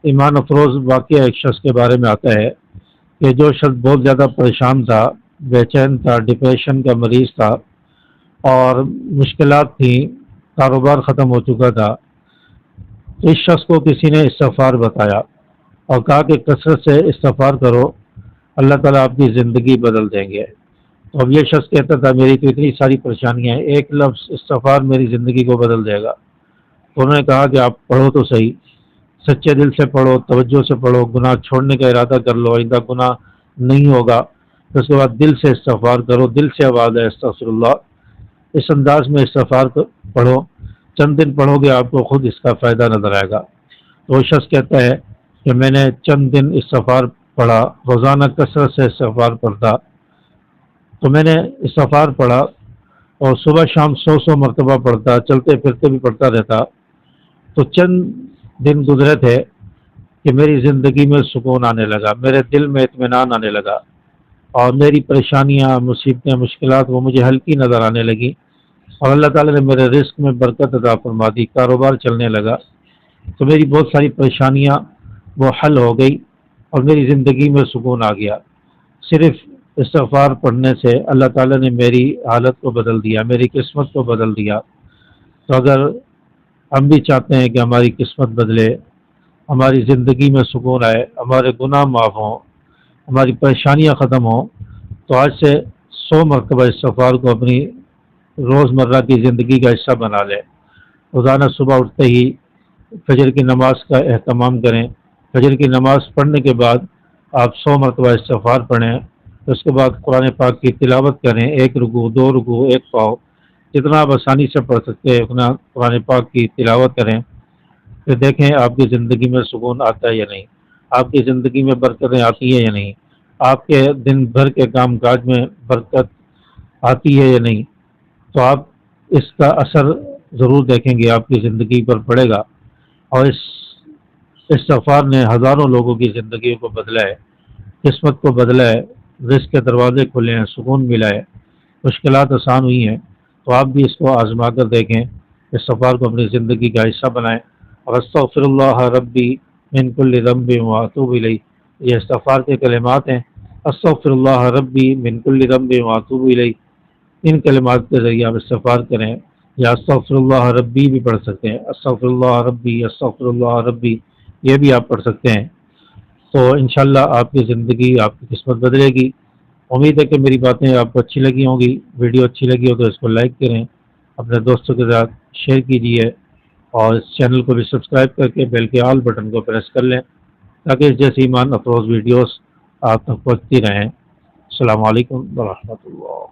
ایمان افروز واقعہ ایک شخص کے بارے میں آتا ہے کہ جو شخص بہت زیادہ پریشان تھا، بے چین تھا، ڈپریشن کا مریض تھا اور مشکلات تھیں، کاروبار ختم ہو چکا تھا، تو اس شخص کو کسی نے استغفار بتایا اور کہا کہ کثرت سے استغفار کرو، اللہ تعالیٰ آپ کی زندگی بدل دیں گے۔ تو اب یہ شخص کہتا تھا میری تو اتنی ساری پریشانیاں ہیں، ایک لفظ استغفار میری زندگی کو بدل دے گا۔ تو انہوں نے کہا کہ آپ پڑھو تو صحیح، سچے دل سے پڑھو، توجہ سے پڑھو، گناہ چھوڑنے کا ارادہ کر لو، آئندہ گناہ نہیں ہوگا۔ تو اس کے بعد دل سے استغفار کرو، دل سے آواز ہے استغفر اللہ، اس انداز میں استغفار پڑھو، چند دن پڑھو گے آپ کو خود اس کا فائدہ نظر آئے گا۔ تو وہ شخص کہتا ہے کہ میں نے چند دن استغفار پڑھا، روزانہ کثرت سے استغفار پڑھتا، تو میں نے استغفار پڑھا اور صبح شام 100 مرتبہ پڑھتا، چلتے پھرتے بھی پڑھتا رہتا، تو چند دن گزرے تھے کہ میری زندگی میں سکون آنے لگا، میرے دل میں اطمینان آنے لگا اور میری پریشانیاں، مصیبتیں، مشکلات وہ مجھے ہلکی نظر آنے لگی اور اللہ تعالیٰ نے میرے رزق میں برکت عطا فرما دی، کاروبار چلنے لگا، تو میری بہت ساری پریشانیاں وہ حل ہو گئی اور میری زندگی میں سکون آ گیا۔ صرف استغفار پڑھنے سے اللہ تعالیٰ نے میری حالت کو بدل دیا، میری قسمت کو بدل دیا۔ تو اگر ہم بھی چاہتے ہیں کہ ہماری قسمت بدلے، ہماری زندگی میں سکون آئے، ہمارے گناہ معاف ہوں، ہماری پریشانیاں ختم ہوں، تو آج سے 100 مرتبہ استغفار کو اپنی روزمرہ کی زندگی کا حصہ بنا لیں۔ روزانہ صبح اٹھتے ہی فجر کی نماز کا اہتمام کریں، فجر کی نماز پڑھنے کے بعد آپ 100 مرتبہ استغفار پڑھیں، اس کے بعد قرآن پاک کی تلاوت کریں، 1 رکوع 2 رکوع 1 پاؤ، جتنا آپ آسانی سے پڑھ سکتے ہیں اتنا قرآن پاک کی تلاوت کریں، پھر دیکھیں آپ کی زندگی میں سکون آتا ہے یا نہیں، آپ کی زندگی میں برکتیں آتی ہیں یا نہیں، آپ کے دن بھر کے کام کاج میں برکت آتی ہے یا نہیں۔ تو آپ اس کا اثر ضرور دیکھیں گے، آپ کی زندگی پر پڑے گا۔ اور اس استغفار نے ہزاروں لوگوں کی زندگی کو بدلا ہے، قسمت کو بدلا ہے، رزق کے دروازے کھلے ہیں، سکون ملا ہے، مشکلات آسان ہوئی ہیں۔ تو آپ بھی اس کو آزما کر دیکھیں، استغفار کو اپنی زندگی کا حصہ بنائیں۔ اور استغفر اللہ ربی من کل ذنب واتوب الیہ، یہ استغفار کے کلمات ہیں، استغفر اللہ ربی من کل ذنب واتوب الیہ، ان کلمات کے ذریعے آپ استغفار کریں، یا استغفر اللہ ربی بھی پڑھ سکتے ہیں، استغفر اللہ ربی، استغفر اللہ ربی، یہ بھی آپ پڑھ سکتے ہیں۔ تو انشاءاللہ آپ کی زندگی، آپ کی قسمت بدلے گی۔ امید ہے کہ میری باتیں آپ کو اچھی لگی ہوں گی، ویڈیو اچھی لگی ہو تو اس کو لائک کریں، اپنے دوستوں کے ساتھ شیئر کیجیے اور اس چینل کو بھی سبسکرائب کر کے بیل کے آل بٹن کو پریس کر لیں تاکہ اس جیسی ایمان افروز ویڈیوز آپ تک پہنچتی رہیں۔ السلام علیکم ورحمۃ اللہ۔